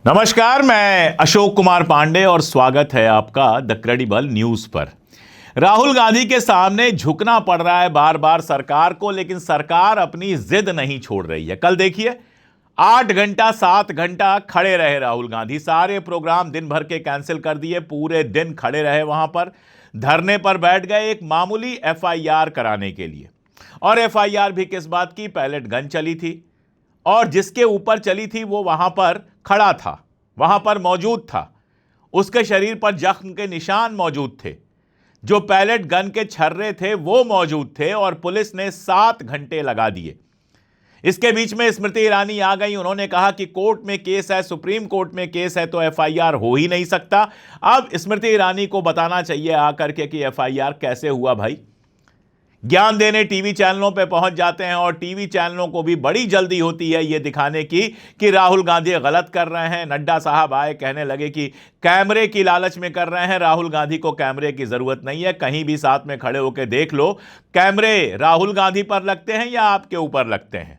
नमस्कार, मैं अशोक कुमार पांडे और स्वागत है आपका द क्रेडिबल न्यूज पर। राहुल गांधी के सामने झुकना पड़ रहा है बार बार सरकार को, लेकिन सरकार अपनी जिद नहीं छोड़ रही है। कल देखिए 8 घंटा 7 घंटा खड़े रहे राहुल गांधी, सारे प्रोग्राम दिन भर के कैंसिल कर दिए, पूरे दिन खड़े रहे, वहां पर धरने पर बैठ गए एक मामूली एफआईआर कराने के लिए। और एफआईआर भी किस बात की? पैलेट गन चली थी और जिसके ऊपर चली थी वो वहां पर खड़ा था, वहां पर मौजूद था, उसके शरीर पर जख्म के निशान मौजूद थे, जो पैलेट गन के छर्रे थे वो मौजूद थे और पुलिस ने 7 घंटे लगा दिए। इसके बीच में स्मृति ईरानी आ गई, उन्होंने कहा कि कोर्ट में केस है, सुप्रीम कोर्ट में केस है, तो एफआईआर हो ही नहीं सकता। अब स्मृति ईरानी को बताना चाहिए आकर के कि एफआईआर कैसे हुआ। भाई ज्ञान देने टीवी चैनलों पे पहुंच जाते हैं और टीवी चैनलों को भी बड़ी जल्दी होती है ये दिखाने की कि राहुल गांधी गलत कर रहे हैं। नड्डा साहब आए, कहने लगे कि कैमरे की लालच में कर रहे हैं, राहुल गांधी को कैमरे की जरूरत नहीं है, कहीं भी साथ में खड़े होकर देख लो, कैमरे राहुल गांधी पर लगते हैं या आपके ऊपर लगते हैं।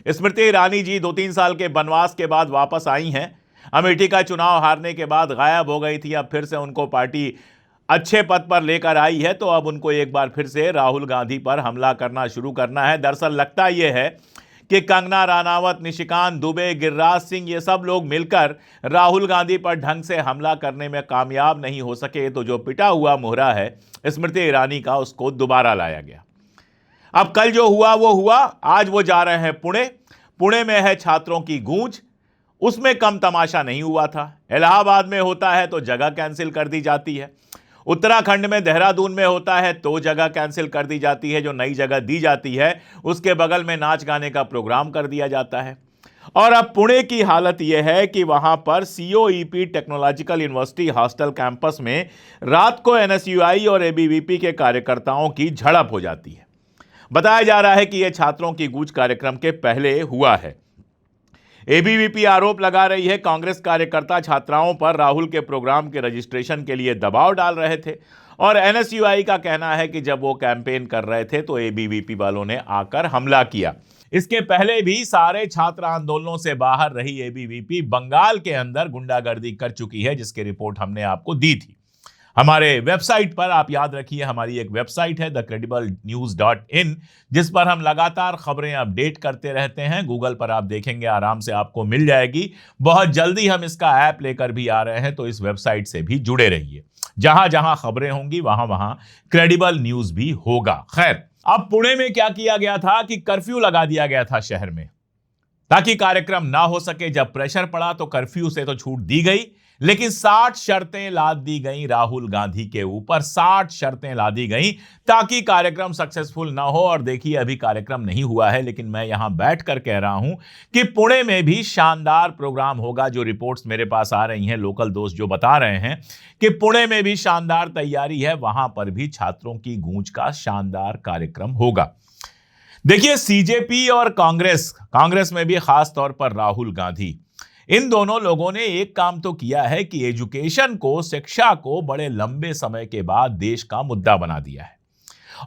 स्मृति ईरानी जी 2-3 साल के वनवास के बाद वापस आई हैं। अमेठी का चुनाव हारने के बाद गायब हो गई थी, अब फिर से उनको पार्टी अच्छे पद पर लेकर आई है, तो अब उनको एक बार फिर से राहुल गांधी पर हमला करना शुरू करना है। दरअसल लगता यह है कि कंगना रनावत, निशिकांत दुबे, गिरिराज सिंह, ये सब लोग मिलकर राहुल गांधी पर ढंग से हमला करने में कामयाब नहीं हो सके, तो जो पिटा हुआ मुहरा है स्मृति ईरानी का, उसको दोबारा लाया गया। अब कल जो हुआ वो हुआ, आज वो जा रहे हैं पुणे। पुणे में है छात्रों की गूंज, उसमें कम तमाशा नहीं हुआ था। इलाहाबाद में होता है तो जगह कैंसिल कर दी जाती है, उत्तराखंड में देहरादून में होता है तो जगह कैंसिल कर दी जाती है, जो नई जगह दी जाती है उसके बगल में नाच गाने का प्रोग्राम कर दिया जाता है। और अब पुणे की हालत यह है कि वहां पर COEP technological university hostel campus में रात को एनएसयूआई और एबीवीपी के कार्यकर्ताओं की झड़प हो जाती है। बताया जा रहा है कि यह छात्रों की गूंज कार्यक्रम के पहले हुआ है। एबीवीपी आरोप लगा रही है कांग्रेस कार्यकर्ता छात्राओं पर राहुल के प्रोग्राम के रजिस्ट्रेशन के लिए दबाव डाल रहे थे, और एनएसयूआई का कहना है कि जब वो कैंपेन कर रहे थे तो एबीवीपी वालों ने आकर हमला किया। इसके पहले भी सारे छात्र आंदोलनों से बाहर रही एबीवीपी बंगाल के अंदर गुंडागर्दी कर चुकी है, जिसकी रिपोर्ट हमने आपको दी थी हमारे वेबसाइट पर। आप याद रखिए, हमारी एक वेबसाइट है thecredible.news.in, जिस पर हम लगातार खबरें अपडेट करते रहते हैं। गूगल पर आप देखेंगे, आराम से आपको मिल जाएगी। बहुत जल्दी हम इसका ऐप लेकर भी आ रहे हैं, तो इस वेबसाइट से भी जुड़े रहिए। जहां जहां खबरें होंगी वहां वहां क्रेडिबल न्यूज भी होगा। खैर, अब पुणे में क्या किया गया था कि कर्फ्यू लगा दिया गया था शहर में, ताकि कार्यक्रम ना हो सके। जब प्रेशर पड़ा तो कर्फ्यू से तो छूट दी गई, लेकिन 60 शर्तें लाद दी गई राहुल गांधी के ऊपर। 60 शर्तें ला दी गई ताकि कार्यक्रम सक्सेसफुल ना हो। और देखिए, अभी कार्यक्रम नहीं हुआ है, लेकिन मैं यहां बैठकर कह रहा हूं कि पुणे में भी शानदार प्रोग्राम होगा। जो रिपोर्ट्स मेरे पास आ रही हैं, लोकल दोस्त जो बता रहे हैं कि पुणे में भी शानदार तैयारी है, वहां पर भी छात्रों की गूंज का शानदार कार्यक्रम होगा। देखिए, सीजेपी और कांग्रेस में भी खास तौर पर राहुल गांधी, इन दोनों लोगों ने एक काम तो किया है कि एजुकेशन को, शिक्षा को बड़े लंबे समय के बाद देश का मुद्दा बना दिया है।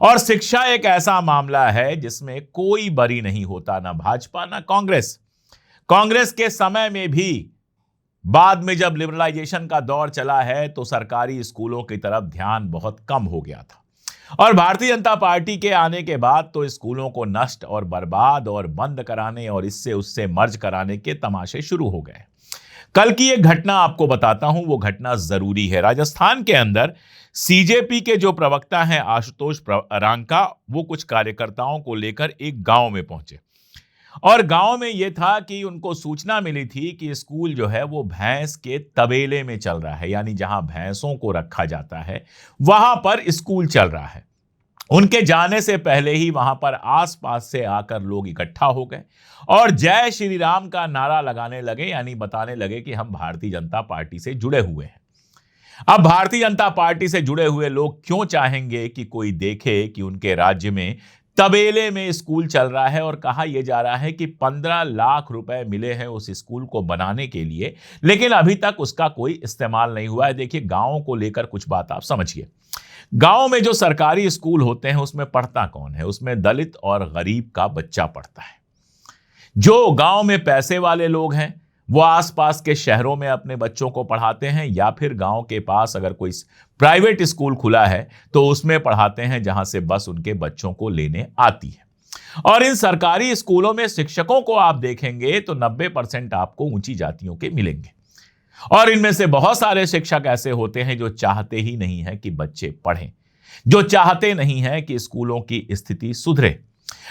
और शिक्षा एक ऐसा मामला है जिसमें कोई बरी नहीं होता, ना भाजपा ना कांग्रेस। कांग्रेस के समय में भी, बाद में जब लिबरलाइजेशन का दौर चला है, तो सरकारी स्कूलों की तरफ ध्यान बहुत कम हो गया था। और भारतीय जनता पार्टी के आने के बाद तो स्कूलों को नष्ट और बर्बाद और बंद कराने और इससे उससे मर्ज कराने के तमाशे शुरू हो गए। कल की एक घटना आपको बताता हूं, वो घटना जरूरी है। राजस्थान के अंदर सीजेपी के जो प्रवक्ता हैं आशुतोष रांका, वो कुछ कार्यकर्ताओं को लेकर एक गांव में पहुंचे। और गांव में यह था कि उनको सूचना मिली थी कि स्कूल जो है वो भैंस के तबेले में चल रहा है, यानी जहां भैंसों को रखा जाता है वहां पर स्कूल चल रहा है। उनके जाने से पहले ही वहां पर आसपास से आकर लोग इकट्ठा हो गए और जय श्री राम का नारा लगाने लगे, यानी बताने लगे कि हम भारतीय जनता पार्टी से जुड़े हुए हैं। अब भारतीय जनता पार्टी से जुड़े हुए लोग क्यों चाहेंगे कि कोई देखे कि उनके राज्य में तबेले में स्कूल चल रहा है। और कहा यह जा रहा है कि 15 लाख रुपए मिले हैं उस स्कूल को बनाने के लिए, लेकिन अभी तक उसका कोई इस्तेमाल नहीं हुआ है। देखिए, गांवों को लेकर कुछ बात आप समझिए। गांव में जो सरकारी स्कूल होते हैं उसमें पढ़ता कौन है? उसमें दलित और गरीब का बच्चा पढ़ता है। जो गांव में पैसे वाले लोग हैं वो आसपास के शहरों में अपने बच्चों को पढ़ाते हैं या फिर गांव के पास अगर कोई प्राइवेट स्कूल खुला है तो उसमें पढ़ाते हैं, जहां से बस उनके बच्चों को लेने आती है। और इन सरकारी स्कूलों में शिक्षकों को आप देखेंगे तो 90% आपको ऊंची जातियों के मिलेंगे। और इनमें से बहुत सारे शिक्षक ऐसे होते हैं जो चाहते ही नहीं है कि बच्चे पढ़ें, जो चाहते नहीं है कि स्कूलों की स्थिति सुधरे।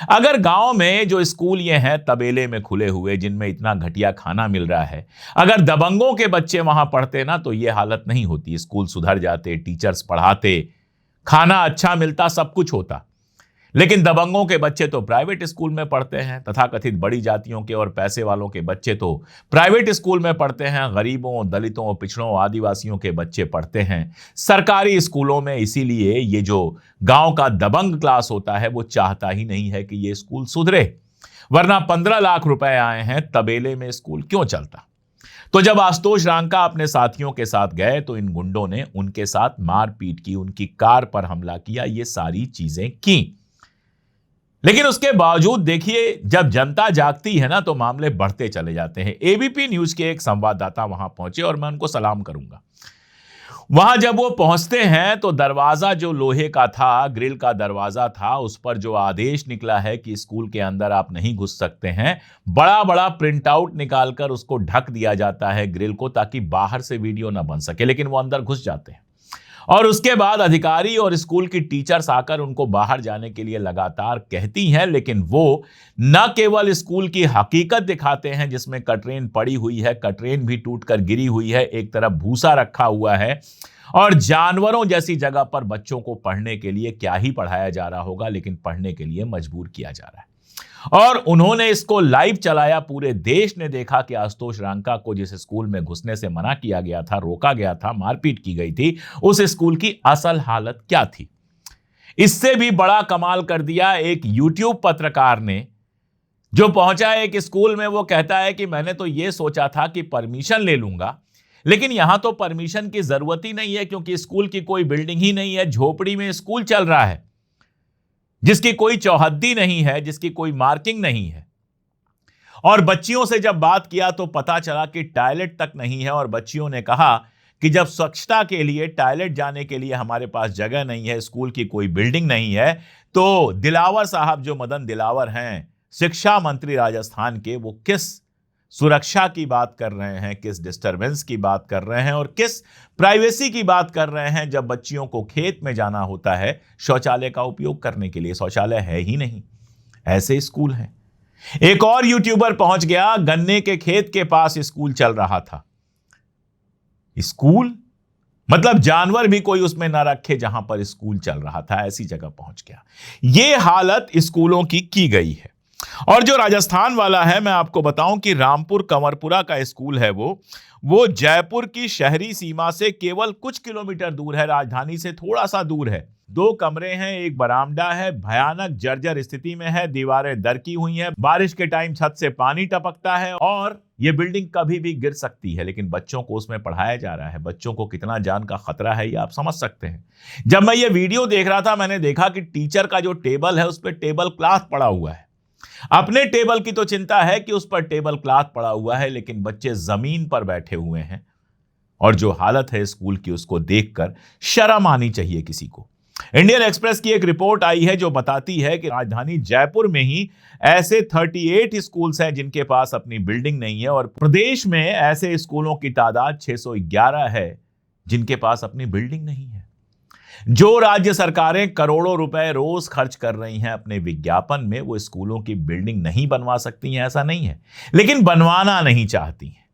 अगर गांव में जो स्कूल ये हैं तबेले में खुले हुए, जिनमें इतना घटिया खाना मिल रहा है, अगर दबंगों के बच्चे वहां पढ़ते ना तो ये हालत नहीं होती। स्कूल सुधर जाते, टीचर्स पढ़ाते, खाना अच्छा मिलता, सब कुछ होता। लेकिन दबंगों के बच्चे तो प्राइवेट स्कूल में पढ़ते हैं, तथाकथित बड़ी जातियों के और पैसे वालों के बच्चे तो प्राइवेट स्कूल में पढ़ते हैं, गरीबों, दलितों, पिछड़ों, आदिवासियों के बच्चे पढ़ते हैं सरकारी स्कूलों में। इसीलिए ये जो गांव का दबंग क्लास होता है वो चाहता ही नहीं है कि ये स्कूल सुधरे, वरना 15 लाख रुपए आए हैं तबेले में स्कूल क्यों चलता। तो जब आशुतोष रांका अपने साथियों के साथ गए तो इन गुंडों ने उनके साथ मारपीट की, उनकी कार पर हमला किया, ये सारी चीजें की। लेकिन उसके बावजूद देखिए, जब जनता जागती है ना तो मामले बढ़ते चले जाते हैं। एबीपी न्यूज के एक संवाददाता वहां पहुंचे और मैं उनको सलाम करूंगा। वहां जब वो पहुंचते हैं तो दरवाजा जो लोहे का था, ग्रिल का दरवाजा था, उस पर जो आदेश निकला है कि स्कूल के अंदर आप नहीं घुस सकते हैं, बड़ा बड़ा प्रिंट आउट निकालकर उसको ढक दिया जाता है ग्रिल को, ताकि बाहर से वीडियो ना बन सके। लेकिन वो अंदर घुस जाते हैं और उसके बाद अधिकारी और स्कूल की टीचर्स आकर उनको बाहर जाने के लिए लगातार कहती हैं। लेकिन वो न केवल स्कूल की हकीकत दिखाते हैं जिसमें कटरेन पड़ी हुई है, कटरेन भी टूटकर गिरी हुई है, एक तरफ भूसा रखा हुआ है और जानवरों जैसी जगह पर बच्चों को पढ़ने के लिए क्या ही पढ़ाया जा रहा होगा, लेकिन पढ़ने के लिए मजबूर किया जा रहा है। और उन्होंने इसको लाइव चलाया, पूरे देश ने देखा कि आशुतोष रांका को जिस स्कूल में घुसने से मना किया गया था, रोका गया था, मारपीट की गई थी, उस स्कूल की असल हालत क्या थी। इससे भी बड़ा कमाल कर दिया एक यूट्यूब पत्रकार ने, जो पहुंचा एक स्कूल में। वो कहता है कि मैंने तो यह सोचा था कि परमिशन ले लूंगा, लेकिन यहां तो परमिशन की जरूरत ही नहीं है, क्योंकि स्कूल की कोई बिल्डिंग ही नहीं है, झोपड़ी में स्कूल चल रहा है, जिसकी कोई चौहद्दी नहीं है, जिसकी कोई मार्किंग नहीं है। और बच्चियों से जब बात किया तो पता चला कि टॉयलेट तक नहीं है। और बच्चियों ने कहा कि जब स्वच्छता के लिए, टॉयलेट जाने के लिए हमारे पास जगह नहीं है, स्कूल की कोई बिल्डिंग नहीं है, तो दिलावर साहब, जो मदन दिलावर हैं, शिक्षा मंत्री राजस्थान के, वो किस सुरक्षा की बात कर रहे हैं, किस डिस्टरबेंस की बात कर रहे हैं और किस प्राइवेसी की बात कर रहे हैं, जब बच्चियों को खेत में जाना होता है शौचालय का उपयोग करने के लिए। शौचालय है ही नहीं, ऐसे स्कूल हैं। एक और यूट्यूबर पहुंच गया, गन्ने के खेत के पास स्कूल चल रहा था। स्कूल मतलब जानवर भी कोई उसमें ना रखे जहां पर स्कूल चल रहा था, ऐसी जगह पहुंच गया। यह हालत स्कूलों की गई है। और जो राजस्थान वाला है, मैं आपको बताऊं कि रामपुर कंवरपुरा का स्कूल है, वो जयपुर की शहरी सीमा से केवल कुछ किलोमीटर दूर है, राजधानी से थोड़ा सा दूर है। 2 कमरे हैं, एक बरामदा है, भयानक जर्जर स्थिति में है, दीवारें दरकी हुई हैं, बारिश के टाइम छत से पानी टपकता है और यह बिल्डिंग कभी भी गिर सकती है। लेकिन बच्चों को उसमें पढ़ाया जा रहा है। बच्चों को कितना जान का खतरा है ये आप समझ सकते हैं। जब मैं ये वीडियो देख रहा था, मैंने देखा कि टीचर का जो टेबल है उस पर टेबल क्लॉथ पड़ा हुआ है। अपने टेबल की तो चिंता है कि उस पर टेबल क्लॉथ पड़ा हुआ है, लेकिन बच्चे जमीन पर बैठे हुए हैं। और जो हालत है स्कूल की, उसको देखकर शर्म आनी चाहिए किसी को। इंडियन एक्सप्रेस की एक रिपोर्ट आई है जो बताती है कि राजधानी जयपुर में ही ऐसे 38 स्कूल्स हैं जिनके पास अपनी बिल्डिंग नहीं है, और प्रदेश में ऐसे स्कूलों की तादाद 611 है जिनके पास अपनी बिल्डिंग नहीं है। जो राज्य सरकारें करोड़ों रुपए रोज खर्च कर रही हैं अपने विज्ञापन में, वो स्कूलों की बिल्डिंग नहीं बनवा सकती हैं, ऐसा नहीं है, लेकिन बनवाना नहीं चाहती हैं।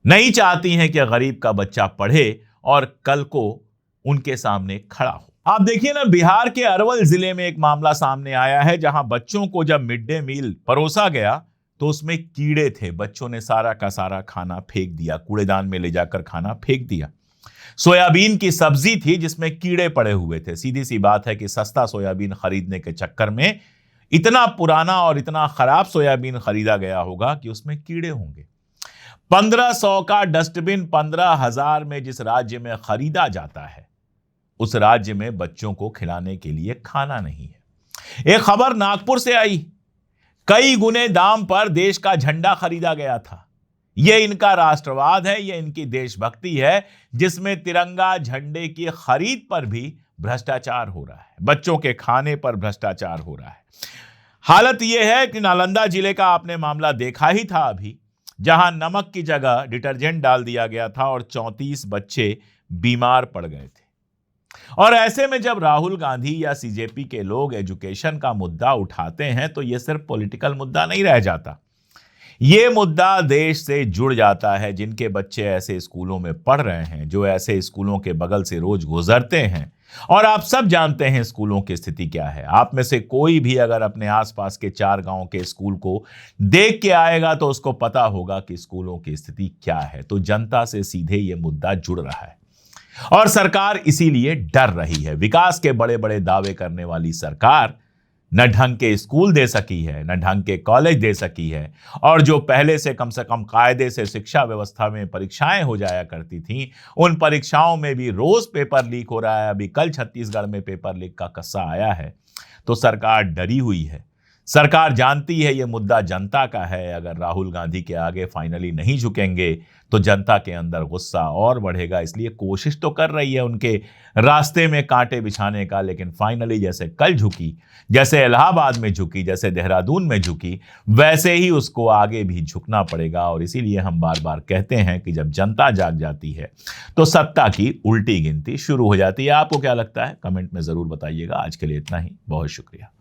नहीं चाहती हैं कि गरीब का बच्चा पढ़े और कल को उनके सामने खड़ा हो। आप देखिए ना, बिहार के अरवल जिले में एक मामला सामने आया है, जहां बच्चों को जब मिड डे मील परोसा गया तो उसमें कीड़े थे। बच्चों ने सारा का सारा खाना फेंक दिया, कूड़ेदान में ले जाकर खाना फेंक दिया। सोयाबीन की सब्जी थी जिसमें कीड़े पड़े हुए थे। सीधी सी बात है कि सस्ता सोयाबीन खरीदने के चक्कर में इतना पुराना और इतना खराब सोयाबीन खरीदा गया होगा कि उसमें कीड़े होंगे। 1500 का डस्टबिन 15,000 में जिस राज्य में खरीदा जाता है, उस राज्य में बच्चों को खिलाने के लिए खाना नहीं है। एक खबर नागपुर से आई, कई गुने दाम पर देश का झंडा खरीदा गया था। ये इनका राष्ट्रवाद है, ये इनकी देशभक्ति है, जिसमें तिरंगा झंडे की खरीद पर भी भ्रष्टाचार हो रहा है, बच्चों के खाने पर भ्रष्टाचार हो रहा है। हालत यह है कि नालंदा जिले का आपने मामला देखा ही था अभी, जहां नमक की जगह डिटर्जेंट डाल दिया गया था और 34 बच्चे बीमार पड़ गए थे। और ऐसे में जब राहुल गांधी या सीजेपी के लोग एजुकेशन का मुद्दा उठाते हैं तो यह सिर्फ पॉलिटिकल मुद्दा नहीं रह जाता, ये मुद्दा देश से जुड़ जाता है। जिनके बच्चे ऐसे स्कूलों में पढ़ रहे हैं, जो ऐसे स्कूलों के बगल से रोज गुजरते हैं, और आप सब जानते हैं स्कूलों की स्थिति क्या है। आप में से कोई भी अगर अपने आसपास के 4 गांव के स्कूल को देख के आएगा तो उसको पता होगा कि स्कूलों की स्थिति क्या है। तो जनता से सीधे ये मुद्दा जुड़ रहा है और सरकार इसीलिए डर रही है। विकास के बड़े बड़े दावे करने वाली सरकार न ढंग के स्कूल दे सकी है, न ढंग के कॉलेज दे सकी है, और जो पहले से कम कायदे से शिक्षा व्यवस्था में परीक्षाएं हो जाया करती थीं, उन परीक्षाओं में भी रोज पेपर लीक हो रहा है। अभी कल छत्तीसगढ़ में पेपर लीक का किस्सा आया है। तो सरकार डरी हुई है। सरकार जानती है ये मुद्दा जनता का है। अगर राहुल गांधी के आगे फाइनली नहीं झुकेंगे तो जनता के अंदर गुस्सा और बढ़ेगा, इसलिए कोशिश तो कर रही है उनके रास्ते में कांटे बिछाने का, लेकिन फाइनली जैसे कल झुकी, जैसे इलाहाबाद में झुकी, जैसे देहरादून में झुकी, वैसे ही उसको आगे भी झुकना पड़ेगा। और इसीलिए हम बार बार कहते हैं कि जब जनता जाग जाती है तो सत्ता की उल्टी गिनती शुरू हो जाती है। आपको क्या लगता है? कमेंट में जरूर बताइएगा। आज के लिए इतना ही, बहुत शुक्रिया।